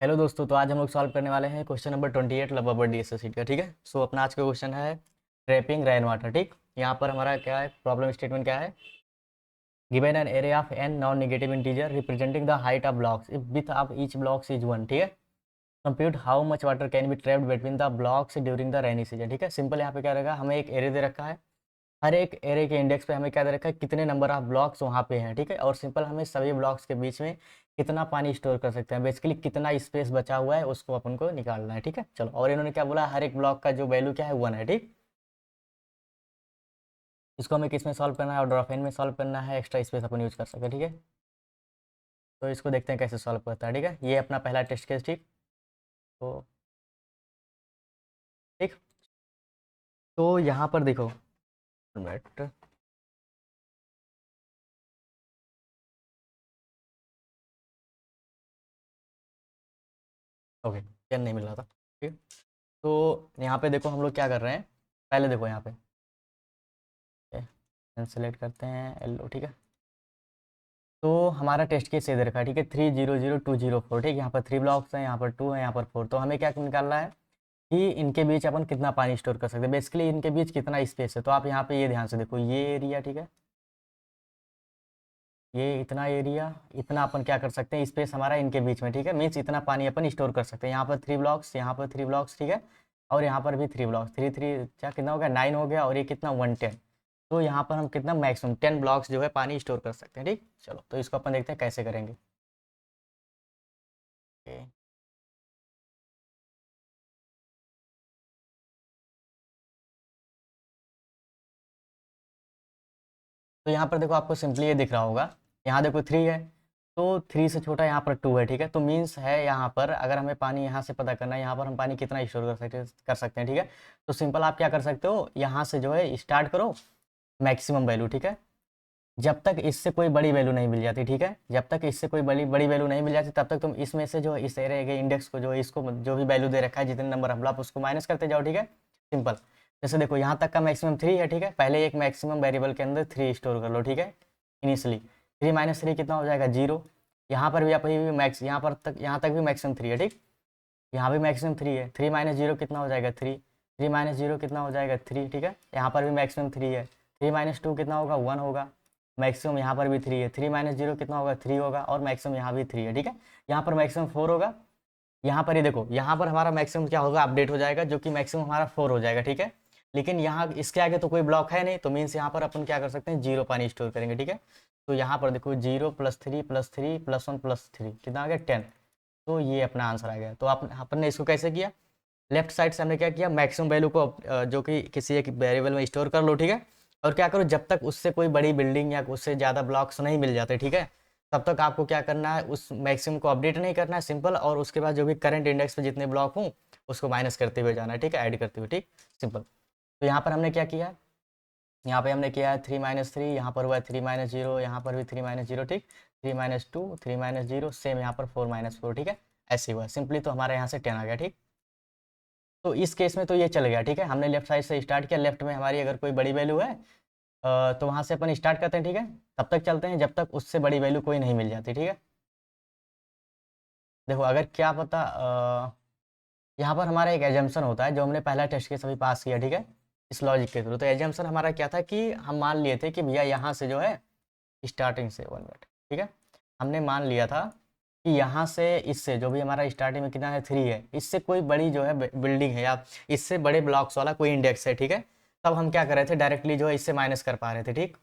Hello दोस्तों, तो आज हम लोग सॉल्व करने वाले हैं question number 28 love DSS sheet का। ठीक है। सो अपना आज का क्वेश्चन है ट्रैपिंग रेन वाटर। ठीक, यहाँ पर हमारा क्या है, प्रॉब्लम स्टेटमेंट क्या है, given an array of an non negative integer representing the height of blocks if with of each blocks is 1। ठीक है। Compute how much water can be trapped between the blocks during the rainy season. ठीक है। Simple यहाँ पे क्या रहेगा, हमें एक एरे दे रखा है, हर एक एरे के इंडेक्स पे हमें क्या दे रखा है, कितने नंबर ऑफ ब्लॉक्स वहाँ पे हैं। ठीक है। और सिंपल हमें सभी ब्लॉक्स के बीच में कितना पानी स्टोर कर सकते हैं, बेसिकली कितना स्पेस बचा हुआ है उसको अपन को निकालना है। ठीक है। चलो, और इन्होंने क्या बोला, हर एक ब्लॉक का जो वैल्यू क्या है 1 है। ठीक, इसको हमें किस में सॉल्व करना है, ऑर्डर ऑफ एन में सॉल्व करना है, एक्स्ट्रा स्पेस अपन यूज कर सकते हैं। ठीक है। तो इसको देखते हैं कैसे सॉल्व करता है। ठीक है, ये अपना पहला टेस्ट केस। ठीक, तो ठीक, तो यहाँ पर देखो, मिनट, ओके, पेन नहीं मिल रहा था। ठीक, तो यहाँ पे देखो हम लोग क्या कर रहे हैं, पहले देखो यहाँ पे सेलेक्ट करते हैं एलो। ठीक है। तो हमारा टेस्ट केस ये दे रखा है। ठीक है, 3 0 0 2 0 4। ठीक, यहाँ पर 3 ब्लॉक्स हैं, यहाँ पर 2 है, यहाँ पर 4। तो हमें क्या निकालना है कि इनके बीच अपन कितना पानी स्टोर कर सकते हैं, बेसिकली इनके बीच कितना स्पेस है। तो आप यहाँ पे ये ध्यान से देखो, ये एरिया, ठीक है, ये इतना एरिया, इतना अपन क्या कर सकते हैं, स्पेस हमारा इनके बीच में। ठीक है, मीन्स इतना पानी अपन स्टोर कर सकते हैं। यहाँ पर 3 ब्लॉक्स, यहाँ पर 3 ब्लॉक्स। ठीक है, और यहाँ पर भी 3 ब्लॉक्स, 3 3 क्या कितना हो गया, 9 हो गया, और ये कितना 110। तो यहाँ पर हम कितना मैक्सिमम 10 ब्लॉक्स जो है पानी स्टोर कर सकते हैं। ठीक, चलो तो इसको अपन देखते हैं कैसे करेंगे। Okay. तो यहाँ पर देखो, आपको सिंपली ये दिख रहा होगा, यहाँ देखो 3 है, तो 3 से छोटा यहाँ पर 2 है। ठीक है, तो मीन्स है यहाँ पर अगर हमें पानी यहाँ से पता करना है, यहाँ पर हम पानी कितना स्टोर कर सकते हैं। ठीक है, तो सिंपल आप क्या कर सकते हो, यहाँ से जो है स्टार्ट करो मैक्सिमम वैल्यू। ठीक है, जब तक इससे कोई बड़ी वैल्यू नहीं मिल जाती। ठीक है, जब तक इससे कोई बड़ी बड़ी वैल्यू नहीं मिल जाती, तब तक तुम इसमें से जो इस एरे के इंडेक्स को, जो इसको जो भी वैल्यू दे रखा है, जितने नंबर ऑफ उसको माइनस करते जाओ। ठीक है, सिंपल। जैसे देखो यहाँ तक का मैक्सिमम 3 है। ठीक है, पहले एक मैक्सिमम वेरिएबल के अंदर 3 स्टोर कर लो। ठीक है, इनिशियली 3 माइनस 3 कितना हो जाएगा, 0। यहाँ पर भी आप भी मैक्स, यहाँ तक भी मैक्सिमम 3 है। ठीक, यहाँ भी मैक्सिमम 3 है। 3 माइनस 0 कितना हो जाएगा, 3। 3 माइनस 0 कितना हो जाएगा, 3। ठीक है, यहाँ पर भी मैक्सिमम 3 है। 3 माइनस 2 कितना होगा, 1 होगा। मैक्सिमम यहाँ पर भी 3 है। 3 माइनस 0 कितना होगा, 3 होगा, और मैक्सिमम यहाँ भी 3 है। ठीक है, यहाँ पर मैक्सिमम 4 होगा। यहाँ पर ही देखो, यहाँ पर हमारा मैक्सिमम क्या होगा, अपडेट हो जाएगा, जो कि मैक्सिमम हमारा 4 हो जाएगा। ठीक है, लेकिन यहाँ इसके आगे तो कोई ब्लॉक है नहीं, तो मीन्स यहाँ पर अपन क्या कर सकते हैं, 0 पानी स्टोर करेंगे। ठीक है, तो यहाँ पर देखो 0 + 3 + 3 + 1 + 3 कितना आ गया, 10। तो ये अपना आंसर आ गया। तो अपन ने इसको कैसे किया, लेफ्ट साइड से हमने क्या किया, मैक्सिमम वैल्यू को जो कि किसी एक वेरिएबल में स्टोर कर लो। ठीक है, और क्या करो, जब तक उससे कोई बड़ी बिल्डिंग या उससे ज़्यादा ब्लॉक्स नहीं मिल जाते, ठीक है, तब तक आपको क्या करना है, उस मैक्सिमम को अपडेट नहीं करना है, सिंपल। और उसके बाद जो भी करंट इंडेक्स पे जितने ब्लॉक हों उसको माइनस करते हुए जाना है। ठीक है, ऐड करते हुए। ठीक, सिंपल। तो यहाँ पर हमने क्या किया, यहाँ पे हमने किया है 3 - 3, यहाँ पर हुआ है 3 - 0, यहाँ पर भी 3 - 0। ठीक, 3 - 2, 3 - 0, सेम यहाँ पर 4 - 4। ठीक है, ऐसे हुआ सिंपली, तो हमारे यहाँ से 10 आ गया। ठीक, तो इस केस में तो ये चल गया। ठीक है, हमने लेफ्ट साइड से स्टार्ट किया, लेफ्ट में हमारी अगर कोई बड़ी वैल्यू है तो वहाँ से अपन स्टार्ट करते हैं। ठीक है, तब तक चलते हैं जब तक उससे बड़ी वैल्यू कोई नहीं मिल जाती। ठीक है, देखो अगर क्या पता, यहाँ पर हमारा एक एजम्पशन होता है, जो हमने पहला टेस्ट केस अभी पास किया। ठीक है, इस लॉजिक के थ्रू। तो एजम्पशन हमारा क्या था कि हम मान लिए थे कि भैया यहाँ से जो है स्टार्टिंग से 1 मिनट, ठीक है, हमने मान लिया था कि यहाँ से इससे जो भी हमारा स्टार्टिंग में कितना है, 3 है, इससे कोई बड़ी जो है बिल्डिंग है या इससे बड़े ब्लॉक्स वाला कोई इंडेक्स है। ठीक है, तब हम क्या कर रहे थे, डायरेक्टली जो है इससे माइनस कर पा रहे थे। ठीक,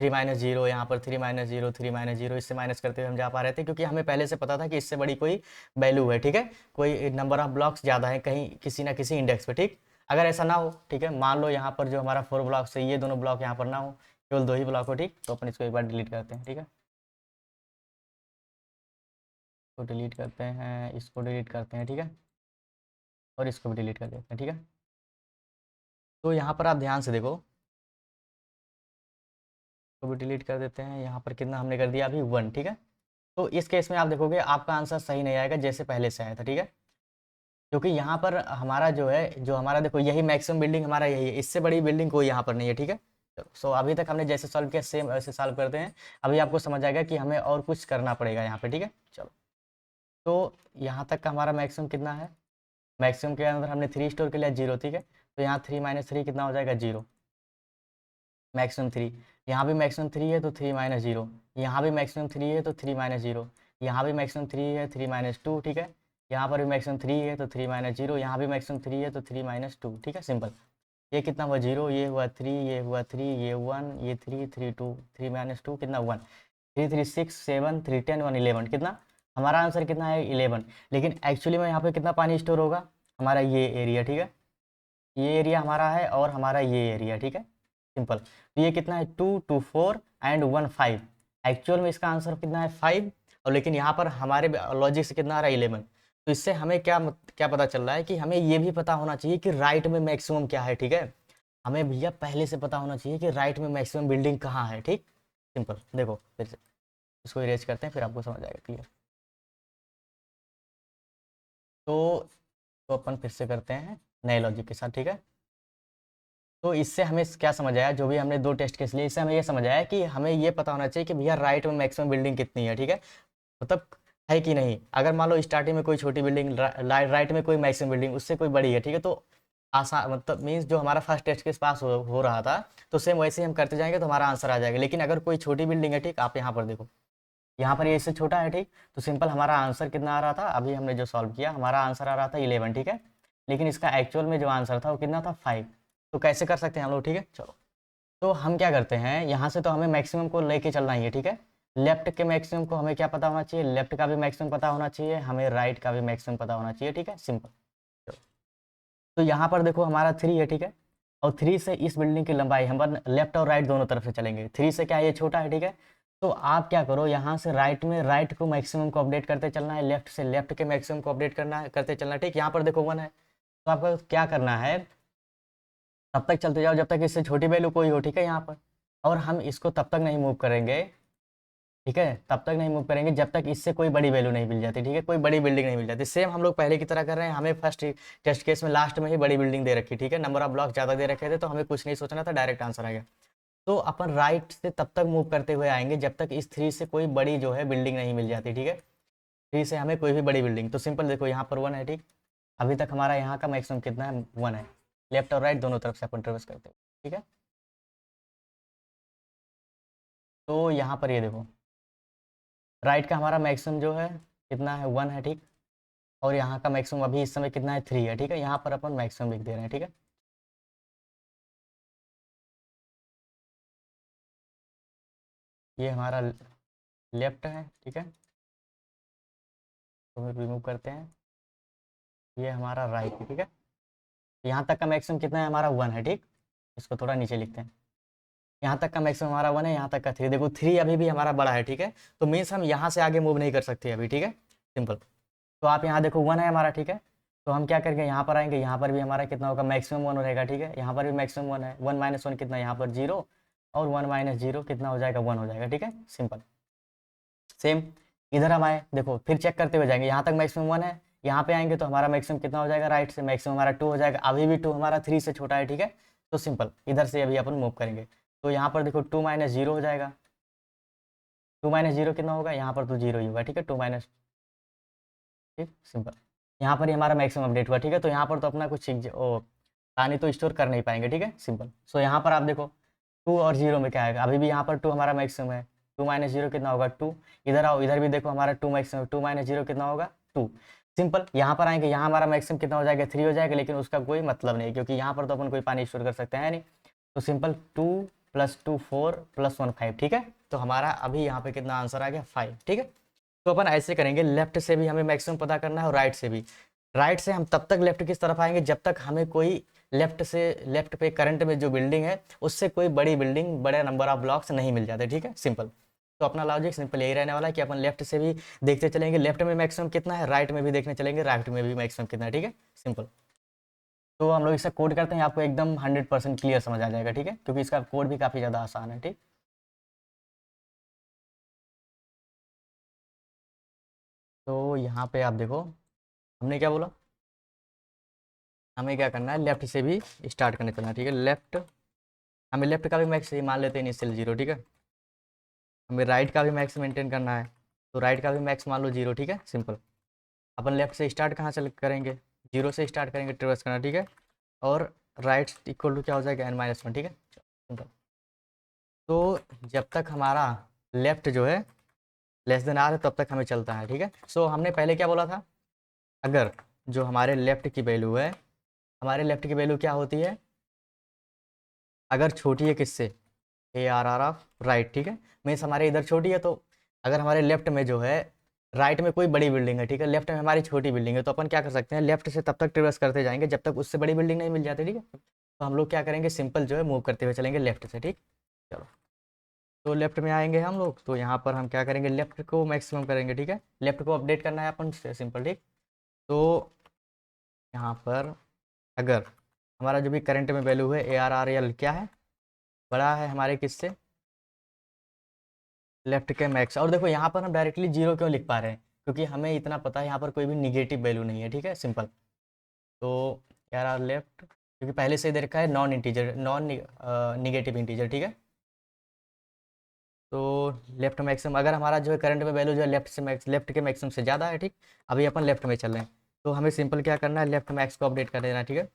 3 - 0, यहाँ पर 3 - 0, 3 - 0, इससे माइनस करते हुए हम जा पा रहे थे, क्योंकि हमें पहले से पता था कि इससे बड़ी कोई वैल्यू है। ठीक है, कोई नंबर ऑफ ब्लॉक्स ज़्यादा है कहीं किसी ना किसी इंडेक्स पे। ठीक, अगर ऐसा ना हो, ठीक है, मान लो यहाँ पर जो हमारा 4 ब्लॉक्स है, ये दोनों ब्लॉक यहाँ पर ना हो, केवल 2 ही ब्लॉक हो। ठीक, तो अपन इसको एक बार डिलीट करते हैं। ठीक है, तो डिलीट करते हैं, इसको डिलीट करते हैं। ठीक है, और इसको भी डिलीट कर देते हैं। ठीक है, तो यहाँ पर आप ध्यान से देखो, इसको भी डिलीट कर देते हैं। यहाँ पर कितना हमने कर दिया अभी, 1। ठीक है, तो इस केस में आप देखोगे आपका आंसर सही नहीं आएगा जैसे पहले से आया था। ठीक है, क्योंकि यहाँ पर हमारा जो है, जो हमारा देखो यही मैक्सिमम बिल्डिंग हमारा यही है, इससे बड़ी बिल्डिंग कोई यहाँ पर नहीं है। ठीक है, सो अभी तक हमने जैसे सॉल्व किया सेम वैसे सॉल्व करते हैं। अभी आपको समझ आएगा कि हमें और कुछ करना पड़ेगा यहाँ पे। ठीक है, चलो। तो यहाँ तक का हमारा मैक्सिमम कितना है, मैक्सिमम के अंदर हमने 3 स्टोर कर लिया 0, ठीक है। तो यहाँ 3 - 3 कितना हो जाएगा 0, मैक्सिमम 3। यहाँ भी मैक्सिमम 3 है तो 3 - 0, यहाँ भी मैक्सिमम 3 है तो 3 - 0, यहाँ भी मैक्सिमम 3 है 3 - 2, ठीक है। यहाँ पर भी मैक्सिमम 3 है तो 3 - 0, यहाँ भी मैक्सिमम 3 है तो 3 - 2, ठीक है, सिंपल। ये कितना हुआ 0, ये हुआ 3, ये हुआ 3, ये 1, ये 3, 3 2, 3 - 2 कितना 1, 3 3 6 7 3 10 1 11, कितना हमारा आंसर कितना है 11। लेकिन एक्चुअली में यहाँ पे कितना पानी स्टोर होगा, हमारा ये एरिया, ठीक है, ये एरिया हमारा है और हमारा ये एरिया, ठीक है, सिंपल। तो ये कितना है 2 2 4 एंड 1 5, एक्चुअल में इसका आंसर कितना है 5, और लेकिन यहाँ पर हमारे लॉजिक से कितना आ रहा है 11। तो इससे हमें क्या पता चल रहा है कि हमें ये भी पता होना चाहिए कि राइट में मैक्सिमम क्या है, ठीक है। हमें भैया पहले से पता होना चाहिए कि राइट में मैक्सिमम बिल्डिंग कहाँ है, ठीक, सिंपल। देखो फिर से इसको इरेज करते हैं, फिर आपको समझ आएगा क्लियर। तो अपन फिर से करते हैं नए लॉजिक के साथ, ठीक है। तो इससे हमें क्या समझ आया, जो भी हमने 2 टेस्ट केस लिए, इससे हमें ये समझ आया कि हमें ये पता होना चाहिए कि भैया राइट में मैक्सिमम बिल्डिंग कितनी है, ठीक है, मतलब है कि नहीं। अगर मान लो स्टार्टिंग में कोई छोटी बिल्डिंग, राइट में कोई मैक्सिमम बिल्डिंग उससे कोई बड़ी है, ठीक है, तो आसान मतलब मीन्स जो हमारा फर्स्ट टेस्ट केस पास हो रहा था, तो सेम वैसे ही हम करते जाएंगे तो हमारा आंसर आ जाएगा। लेकिन अगर कोई छोटी बिल्डिंग है, ठीक, आप यहाँ पर देखो, यहाँ पर ये इससे छोटा है, ठीक, तो सिंपल हमारा आंसर कितना आ रहा था, अभी हमने जो सॉल्व किया हमारा आंसर आ रहा था 11, ठीक है। लेकिन इसका एक्चुअल में जो आंसर था वो कितना था 5। तो कैसे कर सकते हैं हम लोग, ठीक है, चलो। तो हम क्या करते हैं, यहाँ से तो हमें मैक्सिमम को लेके चलना ही है, ठीक है। लेफ्ट के मैक्सिमम को हमें क्या पता होना चाहिए, लेफ्ट का भी मैक्सिमम पता होना चाहिए, हमें राइट का भी मैक्सिमम पता होना चाहिए, ठीक है, सिंपल। तो यहाँ पर देखो हमारा 3 है, ठीक है, और 3 से इस बिल्डिंग की लंबाई हम लेफ्ट और राइट दोनों तरफ से चलेंगे। 3 से क्या है, ये छोटा है, ठीक है। तो आप क्या करो, यहाँ से राइट में राइट को मैक्सिमम को अपडेट करते चलना है, लेफ्ट से लेफ्ट के मैक्सिमम को अपडेट करना है, करते चलना है, ठीक। यहाँ पर देखो 1 है, तो आपको क्या करना है, तब तक चलते जाओ जब तक इससे छोटी वैल्यू कोई हो, ठीक है, यहाँ पर। और हम इसको तब तक नहीं मूव करेंगे, ठीक है, तब तक नहीं मूव करेंगे जब तक इससे कोई बड़ी वैल्यू नहीं मिल जाती, ठीक है, कोई बड़ी बिल्डिंग नहीं मिल जाती। सेम हम लोग पहले की तरह कर रहे हैं, हमें फर्स्ट टेस्ट केस में लास्ट में ही बड़ी बिल्डिंग दे रखी, ठीक है, नंबर ऑफ ब्लॉक ज़्यादा दे रखे थे, तो हमें कुछ नहीं सोचना था, डायरेक्ट आंसर आ गया। तो अपन राइट से तब तक मूव करते हुए आएंगे जब तक इस 3 से कोई बड़ी जो है बिल्डिंग नहीं मिल जाती, ठीक है। 3 से हमें कोई भी बड़ी बिल्डिंग, तो सिंपल देखो यहाँ पर 1 है, ठीक, अभी तक हमारा यहाँ का मैक्सिमम कितना है 1 है, लेफ्ट और राइट दोनों तरफ से अपन ट्रेवर्स करते हैं, ठीक है। तो यहाँ पर ये देखो राइट का हमारा मैक्सिमम जो है कितना है 1 है, ठीक, और यहाँ का मैक्सिमम अभी इस समय कितना है 3 है, ठीक है। यहाँ पर अपन मैक्सिमम लिख दे रहे हैं, ठीक है। ये हमारा लेफ्ट है, ठीक है, तो रिमूव करते हैं। ये हमारा राइट है, ठीक है। यहाँ तक का मैक्सिमम कितना है हमारा 1 है, ठीक, इसको थोड़ा नीचे लिखते हैं। यहाँ तक का मैक्सिमम हमारा 1 है, यहाँ तक का 3, देखो 3 अभी भी हमारा बड़ा है, ठीक है, तो मीन्स हम यहाँ से आगे मूव नहीं कर सकते अभी, ठीक है, सिंपल। तो आप यहाँ देखो 1 है हमारा, ठीक है, तो हम क्या करेंगे, यहाँ पर आएंगे, यहाँ पर भी हमारा कितना होगा मैक्सिमम 1 रहेगा, ठीक है, यहाँ पर भी मैक्सिमम 1 है, 1 - 1 कितना, यहाँ पर 0, और 1 - 0 कितना हो जाएगा 1 हो जाएगा, ठीक है, सिंपल। सेम इधर हम आए, देखो फिर चेक करते हुए जाएंगे, यहाँ तक मैक्सिमम 1 है, यहाँ पे आएंगे तो हमारा मैक्सिमम कितना हो जाएगा, राइट से मैक्सिमम हमारा 2 हो जाएगा, अभी भी 2 हमारा 3 से छोटा है, ठीक है। तो सिंपल इधर से अभी अपन मूव करेंगे, तो यहाँ पर देखो 2 - 0 हो जाएगा, 2 - 0 कितना होगा, यहाँ पर तो 0 ही होगा, ठीक है, 2 माइनस, ठीक, सिंपल। यहाँ पर ही हमारा मैक्सिमम अपडेट हुआ, ठीक है, तो यहाँ पर तो अपना कुछ पानी तो स्टोर कर नहीं पाएंगे, ठीक है, सिंपल। सो यहाँ पर आप देखो 2 और 0 में क्या आएगा, अभी भी यहाँ पर 2 हमारा मैक्सिमम है, 2 - 0 कितना होगा 2, इधर आओ, इधर भी देखो हमारा 2 मैक्सिमम, 2 - 0 कितना होगा 2, सिंपल। यहाँ पर आएंगे, यहाँ हमारा मैक्सिमम कितना हो जाएगा 3 हो जाएगा, लेकिन उसका कोई मतलब नहीं, क्योंकि यहाँ पर तो अपन कोई पानी स्टोर कर सकते हैं नहीं। तो सिंपल 2 + 2 4 + 1 5, ठीक है। तो हमारा अभी यहाँ पे कितना आंसर आ गया 5, ठीक है। तो अपन ऐसे करेंगे, लेफ्ट से भी हमें मैक्सिमम पता करना है और राइट से भी। राइट से हम तब तक लेफ्ट किस तरफ आएंगे जब तक हमें कोई लेफ्ट पे करंट में जो बिल्डिंग है उससे कोई बड़ी बिल्डिंग, बड़े नंबर ऑफ ब्लॉक्स नहीं मिल जाते, ठीक है, सिंपल। तो अपना लॉजिक सिंपल यही रहने वाला है कि अपन लेफ्ट से भी देखते चलेंगे लेफ्ट में मैक्सिमम कितना है, राइट में भी देखने चलेंगे राइट में भी मैक्सिमम कितना है, ठीक है, सिंपल। तो हम लोग इसका कोड करते हैं, आपको एकदम 100% क्लियर समझ आ जाएगा, ठीक है, क्योंकि इसका कोड भी काफ़ी ज़्यादा आसान है, ठीक। तो यहाँ पे आप देखो हमने क्या बोला, हमें क्या करना है, लेफ्ट से भी स्टार्ट करने चलना है, ठीक है, लेफ्ट, हमें लेफ्ट का भी मैक्स मान लेते हैं इनिशियल 0, ठीक है। हमें राइट का भी मैक्स मेंटेन करना है, तो राइट का भी मैक्स मान लो 0, ठीक है, सिंपल। अपन लेफ्ट से स्टार्ट कहाँ से करेंगे, 0 से स्टार्ट करेंगे ट्रेवर्स करना, ठीक है। और राइट इक्वल टू क्या हो जाएगा n-1, ठीक है। सिंपल। तो जब तक हमारा लेफ्ट जो है लेस देन आर है तब तक हमें चलता है, ठीक है। सो हमने पहले क्या बोला था, अगर जो हमारे लेफ्ट की वैल्यू है, हमारे लेफ्ट की वैल्यू क्या होती है, अगर छोटी है किससे, A R R of right, ठीक है। मीन्स हमारे इधर छोटी है, तो अगर हमारे लेफ्ट में जो है, राइट में कोई बड़ी बिल्डिंग है, ठीक है, लेफ्ट में हमारी छोटी बिल्डिंग है, तो अपन क्या कर सकते हैं, लेफ्ट से तब तक ट्रेवर्स करते जाएंगे जब तक उससे बड़ी बिल्डिंग नहीं मिल जाती, ठीक है। तो हम लोग क्या करेंगे, सिंपल जो है मूव करते हुए चलेंगे लेफ्ट से, ठीक। चलो, तो लेफ्ट में आएंगे हम लोग, तो यहाँ पर हम क्या करेंगे, लेफ्ट को मैक्सिमम करेंगे, ठीक है। लेफ्ट को अपडेट करना है अपन से, सिंपल, ठीक। तो यहाँ पर अगर हमारा जो भी करंट में वैल्यू है ए आर आर एल क्या है, बड़ा है हमारे किससे, लेफ्ट के मैक्स। और देखो यहाँ पर हम डायरेक्टली 0 क्यों लिख पा रहे हैं, क्योंकि हमें इतना पता है यहाँ पर कोई भी निगेटिव वैल्यू नहीं है, ठीक है, सिंपल। तो ए आर आर लेफ्ट, क्योंकि पहले से दे रखा है non integer, non negative integer, ठीक है। तो लेफ्ट मैक्सिमम, अगर हमारा जो है करंट में वैल्यू जो है लेफ्ट से मैक्स, लेफ्ट के मैक्सिमम से ज़्यादा है, ठीक। अभी अपन लेफ्ट में चल रहे हैं, तो हमें सिंपल क्या करना है, लेफ्ट मैक्स को अपडेट कर देना, ठीक है।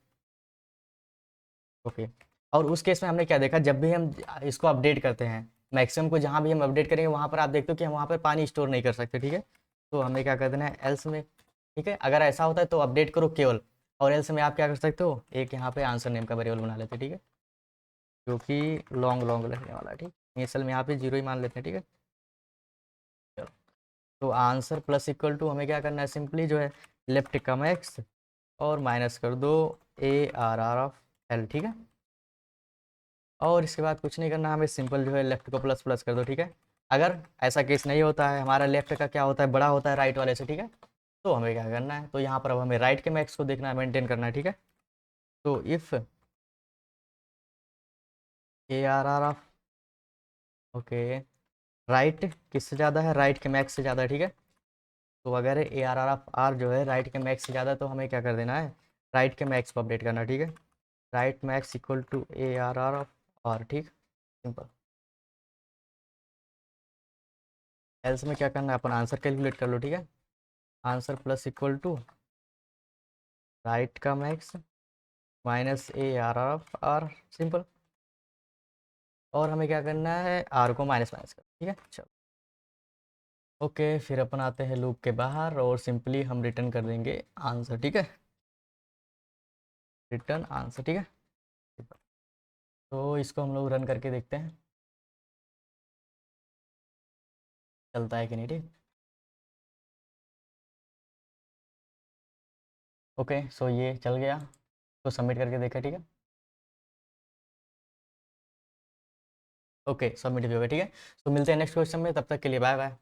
ओके। और उस केस में हमने क्या देखा, जब भी हम इसको अपडेट करते हैं, मैक्सिमम को जहाँ भी हम अपडेट करेंगे वहाँ पर आप देखते हो कि हम वहाँ पर पानी स्टोर नहीं कर सकते, ठीक है। तो हमें क्या कर देना है, एल्स में, ठीक है। अगर ऐसा होता है तो अपडेट करो केवल, और एल्स में आप क्या कर सकते हो, एक यहाँ पे आंसर नेम का वेरिएबल बना लेते हैं, ठीक है, जो कि लॉन्ग लॉन्ग लगने वाला है, ठीक। इनिशियल में यहाँ पे 0 ही मान लेते हैं, ठीक है। चलो, तो आंसर प्लस इक्वल टू हमें क्या करना है, सिंपली जो है लेफ्ट का मैक्स और माइनस कर दो A R R of L, ठीक है। और इसके बाद कुछ नहीं करना, हमें सिंपल जो है लेफ्ट को प्लस प्लस कर दो, ठीक है। अगर ऐसा केस नहीं होता है, हमारा लेफ्ट का क्या होता है, बड़ा होता है राइट वाले से, ठीक है, तो हमें क्या करना है, तो यहाँ पर अब हमें राइट के मैक्स को देखना है, मेंटेन करना है, ठीक है। तो if A R R of, okay, right किससे ज़्यादा है, राइट के मैक्स से ज़्यादा है, ठीक है। तो अगर A R R of R जो है राइट के मैक्स से ज़्यादा है, तो हमें क्या कर देना है, राइट के मैक्स को अपडेट करना, ठीक है। Right max equal to A R R of R, ठीक, सिंपल। एल्स में क्या करना है, अपन आंसर कैलकुलेट कर लो, ठीक है। Answer plus equal to right का max minus A R of R, simple. और हमें क्या करना है, आर को माइनस माइनस कर, ठीक है। चलो, ओके, फिर अपन आते हैं लूप के बाहर और सिंपली हम रिटर्न कर देंगे आंसर, ठीक है, रिटर्न आंसर, ठीक है। तो इसको हम लोग रन करके देखते हैं चलता है कि नहीं, ठीक। ओके, सो ये चल गया, तो सबमिट करके देखा, ठीक है। ओके, सबमिट भी हो गया, ठीक है। तो मिलते हैं नेक्स्ट क्वेश्चन में, तब तक के लिए बाय बाय।